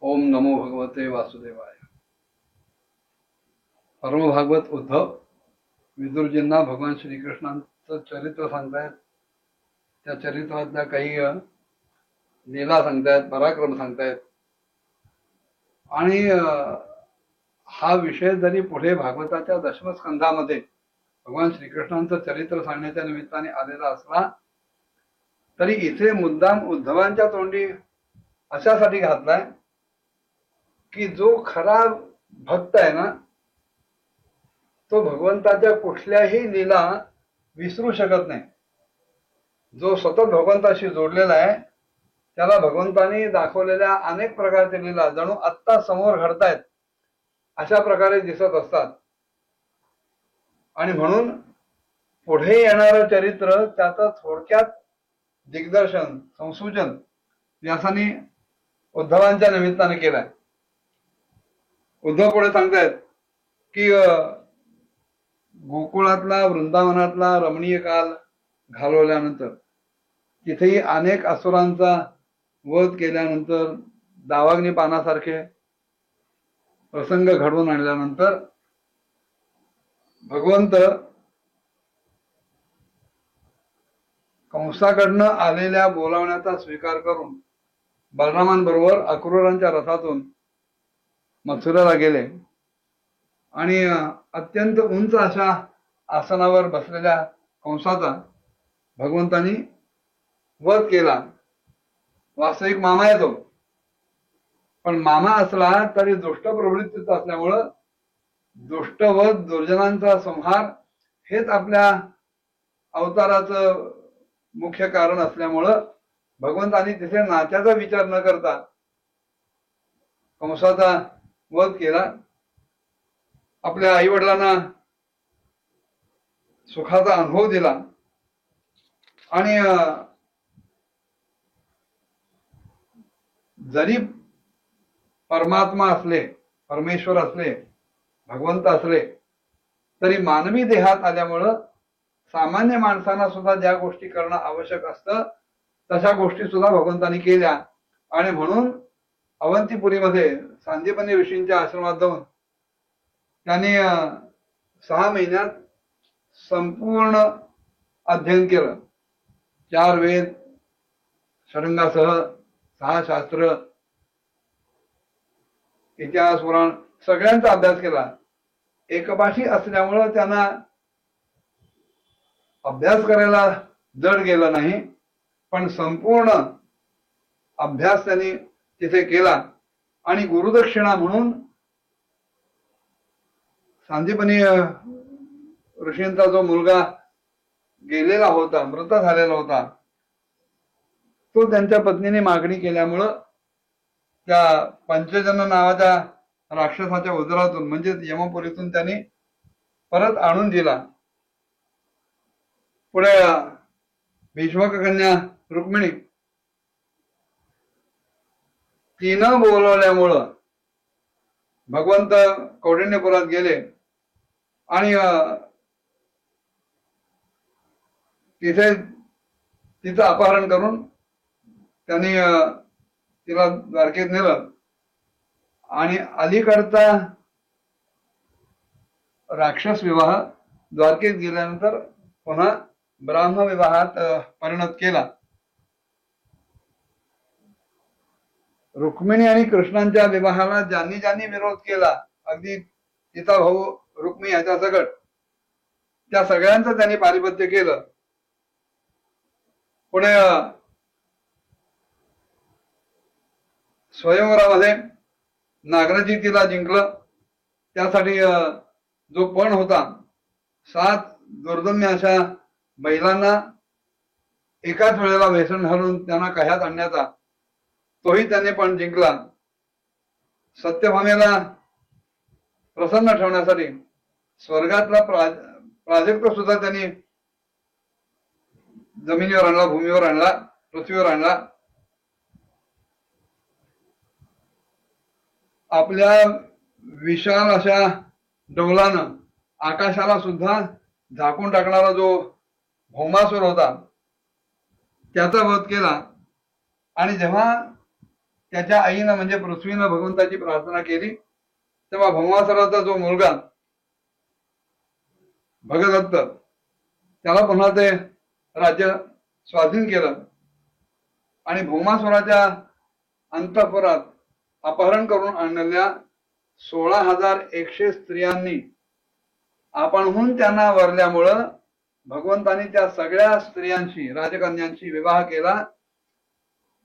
ओम नमो भगवते वासुदेवाय. परमभागवत उद्धव विदुरजींना भगवान श्रीकृष्णांचं चरित्र सांगतायत. त्या चरित्रातल्या काही लीला सांगतायत, पराक्रम सांगतायत. आणि हा विषय जरी पुढे भागवताच्या दशमस्कंधामध्ये भगवान श्रीकृष्णांचं चरित्र सांगण्याच्या निमित्ताने आलेला असला तरी इथे मुद्दाम उद्धवांच्या तोंडी अशासाठी घातलाय की जो खरा भक्त आहे ना तो भगवंताच्या कुठल्याही लीला विसरू शकत नाही. जो सतत भगवंताशी जोडलेला आहे त्याला भगवंताने दाखवलेल्या अनेक प्रकारच्या लीला जणू आत्ता समोर घडतायत अशा प्रकारे दिसत असतात. आणि म्हणून पुढे येणारं चरित्र त्याचं थोडक्यात दिग्दर्शन संसूचन व्यासाने उद्धवांच्या निमित्ताने केलंय. उद्धव पुढे सांगतायत की गोकुळातला वृंदावनातला रमणीय काल घालवल्यानंतर तिथेही अनेक असुरांचा वध केल्यानंतर दावाग्नी पानासारखे प्रसंग घडवून आणल्यानंतर भगवंत कंसाकडनं आलेल्या बोलावण्याचा स्वीकार करून बलरामांबरोबर अक्रूरांच्या रथातून मथुरेला गेले आणि अत्यंत उंच अशा आसनावर बसलेल्या कंसाचा भगवंतांनी वध केला. वास्तविक मामा आहे तो, पण मामा असला तरी दुष्ट प्रवृत्तीचा असल्यामुळं दुष्टवध दुर्जनांचा संहार हेच आपल्या अवताराचं मुख्य कारण असल्यामुळं भगवंतांनी तिथे नात्याचा विचार न करता कंसाचा वध केला. आपल्या आई वडिलांना सुखाचा अनुभव दिला आणि जरी परमात्मा असले, परमेश्वर असले, भगवंत असले तरी मानवी देहात आल्यामुळं सामान्य माणसांना सुद्धा ज्या गोष्टी करणं आवश्यक असतं तशा गोष्टी सुद्धा भगवंतांनी केल्या. आणि म्हणून अवंतीपुरीमध्ये सांदीपनी ऋषींच्या आश्रमात जाऊन त्यांनी 6 महिन्यात संपूर्ण अध्ययन केलं. 4 वेद षडंगासह 6 शास्त्र, इतिहास, पुराण सगळ्यांचा अभ्यास केला. एकपाशी असल्यामुळं त्यांना अभ्यास करायला जड गेलं नाही, पण संपूर्ण अभ्यास त्यांनी तिथे केला. आणि गुरुदक्षिणा म्हणून सांदीपनी ऋषींचा जो मुलगा गेलेला होता, मृत झालेला होता, तो त्यांच्या पत्नीने मागणी केल्यामुळं त्या पंचजन नावाच्या राक्षसाच्या उदरातून म्हणजे यमपुरीतून त्यांनी परत आणून दिला. पुढे भीष्मक कन्या रुक्मिणी तिनं बोलवल्यामुळं भगवंत कौंडिण्यपुरात गेले आणि तिचं अपहरण करून त्यांनी तिला द्वारकेत नेलं. आणि अलीकडचा राक्षस विवाह द्वारकेत गेल्यानंतर पुन्हा ब्राह्म विवाहात परिणत केला. रुक्मिणी आणि कृष्णांच्या विवाहाला ज्यांनी ज्यांनी विरोध केला, अगदी तिचा भाऊ रुक्मिणी ह्याच्या सकट, त्या सगळ्यांचं त्यांनी पारिपत्य केलं. पुढे स्वयंवरामध्ये नागराजी तिला जिंकलं. त्यासाठी जो पण होता 7 दुर्दम्य अशा महिलांना एकाच वेळेला व्यसन घालून त्यांना कह्यात आणण्याचा तोही त्याने पण जिंकला. सत्यभामेला प्रसन्न ठेवण्यासाठी स्वर्गातला प्राजक्त सुद्धा त्यांनी जमिनीवर आणला, भूमीवर आणला, पृथ्वीवर आणला. आपल्या विशाल अशा डौलानं आकाशाला सुद्धा झाकून टाकणारा जो भौमासूर होता त्याचा वध केला. आणि जेव्हा त्याच्या आईनं म्हणजे पृथ्वीनं भगवंताची प्रार्थना केली, तेव्हा भौमासुराचा जो मुलगा भगदत्त त्याला पुन्हा ते राज्य स्वाधीन केलं आणि भौमासुराच्या अंतःपुरात अपहरण करून आणलेल्या 16,100 स्त्रियांनी आपणहून त्यांना वरल्यामुळं भगवंतानी त्या सगळ्या स्त्रियांशी राजकन्यांशी विवाह केला.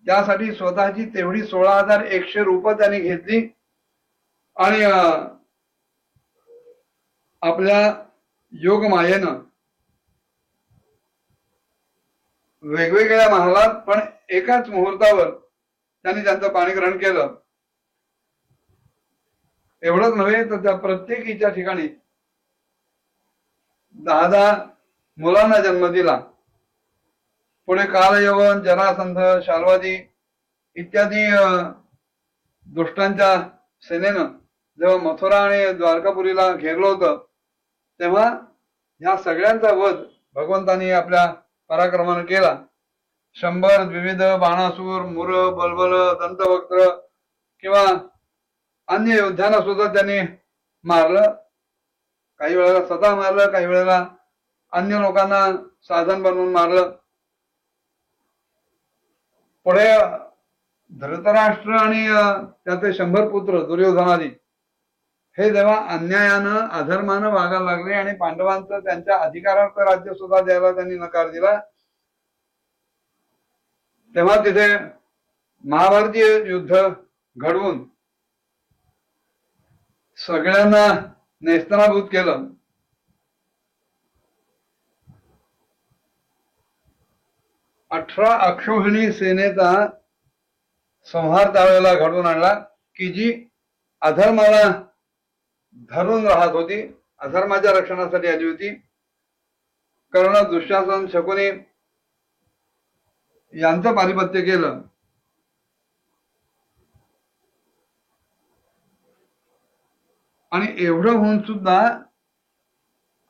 त्यासाठी स्वतःची तेवढी 16,100 रूपं त्यांनी घेतली आणि आपल्या योगमायेनं वेगवेगळ्या महालात पण एकाच मुहूर्तावर त्यांनी त्यांचं पाणीग्रहण केलं. एवढंच नव्हे तर त्या प्रत्येकीच्या ठिकाणी 10 मुलांना जन्म दिला. पुढे कालयवन, जरासंध, शाल्वादी इत्यादी दुष्टांच्या सेनेनं जेव्हा मथुरा आणि द्वारकापुरीला घेरलं होतं, तेव्हा ह्या सगळ्यांचा वध भगवंतानी आपल्या पराक्रमानं केला. 100 द्विविध बाणासूर, मुर, बलबल, दंतवक्त्र किंवा अन्य योद्ध्यांना सुद्धा त्यांनी मारलं. काही वेळेला स्वतः मारलं, काही वेळेला अन्य लोकांना साधन बनवून मारलं. पुढे धृतराष्ट्र आणि त्याचे 100 पुत्र दुर्योधनादी हे जेव्हा अन्यायानं अधर्मानं वागायला लागले आणि पांडवांचं त्यांच्या अधिकारार्थ राज्य सुद्धा द्यायला त्यांनी नकार दिला, तेव्हा तिथे महाभारतीय युद्ध घडवून सगळ्यांना नेस्तनाभूत केलं. अठरा अक्षौहिणी सेनेचा संहार त्यावेळेला घडवून आणला की जी अधर्माला धरून राहत होती, अधर्माच्या रक्षणासाठी आली होती. कर्ण, दुःशासन, शकुनी यांचं पारिपत्य केलं. आणि एवढं होऊन सुद्धा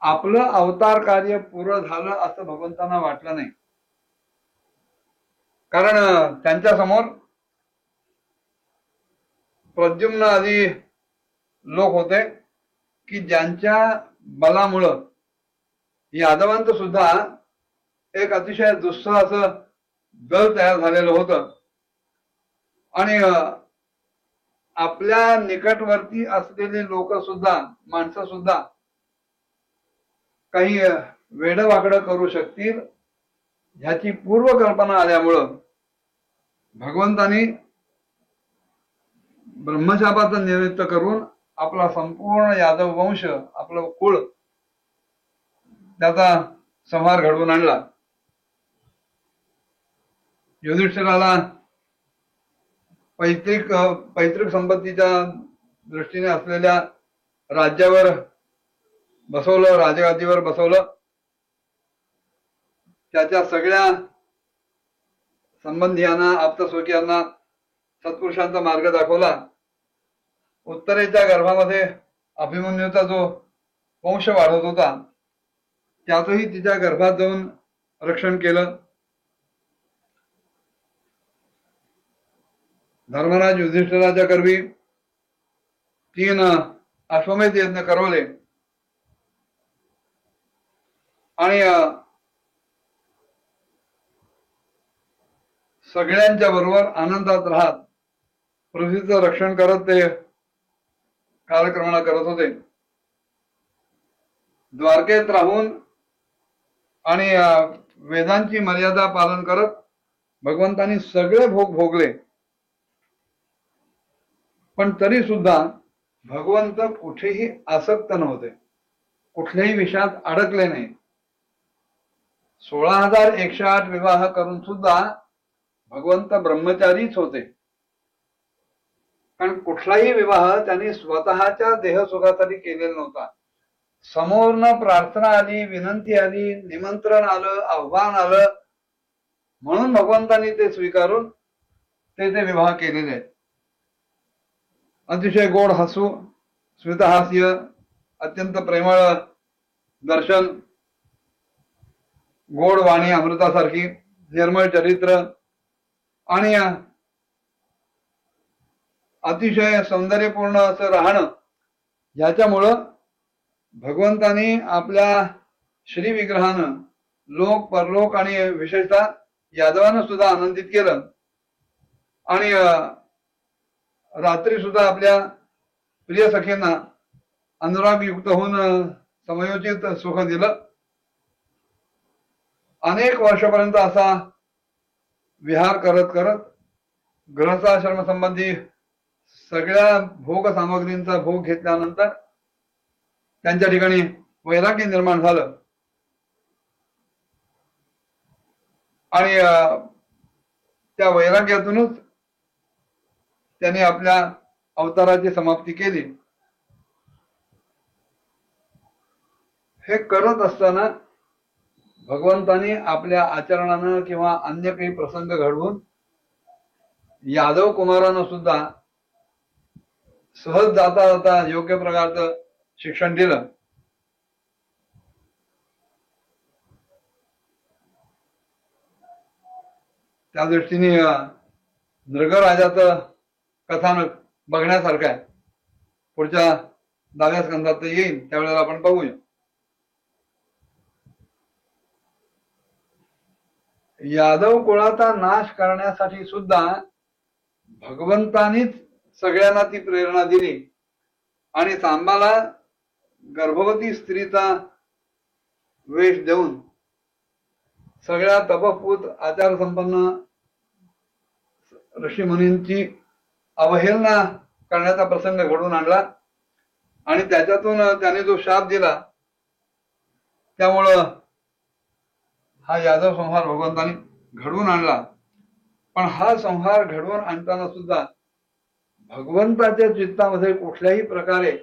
आपलं अवतार कार्य पूर्ण झालं असं भगवंतांना वाटलं नाही. कारण त्यांच्या समोर प्रद्युम्न आदी लोक होते की ज्यांच्या बलामुळं यादवांचं सुद्धा एक अतिशय दुस्सह असं दल तयार झालेलं होतं. आणि आपल्या निकटवर्ती असलेले लोक सुद्धा, माणसं सुद्धा काही वेडवाकडं करू शकतील ह्याची पूर्व कल्पना आल्यामुळं भगवंतानी ब्रह्मशापाचं निमित्त करून आपला संपूर्ण यादव वंश, आपलं कुळ, त्याचा संहार घडवून आणला. युधिष्ठिराला पैतृक संपत्तीच्या दृष्टीने असलेल्या राज्यावर बसवलं, राजगादीवर बसवलं. त्याच्या सगळ्या संबंधियांना, आप्तस्वकीयांना सत्पुरुषांचा मार्ग दाखवला. उत्तरेच्या गर्भामध्ये अभिमन्यूचा जो वंश वाढत होता त्याचंही तिच्या गर्भात जाऊन रक्षण केलं. धर्मराज युधिष्ठिराच्या करवी 3 अश्वमेध यज्ञ करवले आणि सगळ्यांच्या बरोबर आनंदात राहत पृथ्वीचं रक्षण करत ते कालक्रमणा करत होते. द्वारकेत राहून आणि वेदांची मर्यादा पालन करत भगवंतांनी सगळे भोग भोगले. पण तरी सुद्धा भगवंत कुठेही आसक्त नव्हते, कुठल्याही विषयात अडकले नाही. 16,108 विवाह करून सुद्धा भगवंत ब्रह्मचारीच होते. कारण कुठलाही विवाह त्यांनी स्वतःच्या देहसुखासाठी केलेला नव्हता. समोरनं प्रार्थना आली, विनंती आली, निमंत्रण आलं, आव्हान आलं म्हणून भगवंतांनी ते स्वीकारून ते विवाह केलेले आहेत. अतिशय गोड हसू, स्मितहास्य, अत्यंत प्रेमळ दर्शन, गोड वाणी अमृतासारखी, निर्मळ चरित्र आणि अतिशय सौंदर्यपूर्ण असं राहणं, याच्यामुळं भगवंतानी आपल्या श्री विग्रहानं लोक परलोक आणि विशेषतः यादवानं सुद्धा आनंदित केलं. आणि रात्री सुद्धा आपल्या प्रिय सखींना अनुराग युक्त होऊन समयोचित सुख दिलं. अनेक वर्षापर्यंत असा विहार करत करत गृहस्थाश्रम संबंधी सगळ्या भोग सामग्रींचा भोग घेतल्यानंतर त्यांच्या ठिकाणी वैराग्य निर्माण झालं. आणि त्या वैराग्यातूनच त्यांनी आपल्या अवताराची समाप्ती केली. हे करत असताना भगवंतानी आपल्या आचरणानं किंवा अन्य काही प्रसंग घडवून यादव कुमारांना सुद्धा सहज जाता जाता योग्य प्रकारचं शिक्षण दिलं. त्या दृष्टीने नृगराजाचं कथानक बघण्यासारखं आहे. पुढच्या 10व्या स्कंदात येईल, त्यावेळेला आपण पाहूया. यादव कुळाचा नाश करण्यासाठी सुद्धा भगवंतानीच सगळ्यांना ती प्रेरणा दिली आणि सांबाला गर्भवती स्त्रीचा वेश देऊन सगळ्या तपपूत आचार संपन्न ऋषीमुनींची अवहेलना करण्याचा प्रसंग घडून आणला. आणि त्याच्यातून त्याने जो शाप दिला, त्यामुळं हा यादव संहार भगवंतानी घडवून आणला. पण हा संहार घडवून आणताना सुद्धा भगवंताच्या चित्तामध्ये कुठल्याही प्रकारे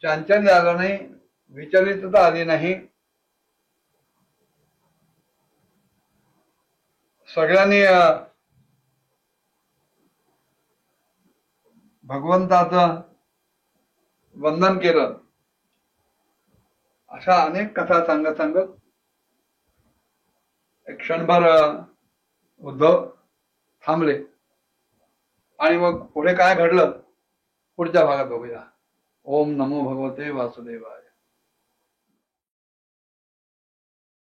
चांचल्य आलं नाही, विचलितता आली नाही. सगळ्यांनी भगवंताचं वंदन केलं. अशा अनेक कथा सांगत सांगत एक क्षणभर उद्धव थांबले. आणि मग पुढे काय घडलं पुढच्या भागात बघूया. ओम नमो भगवते वासुदेवाय.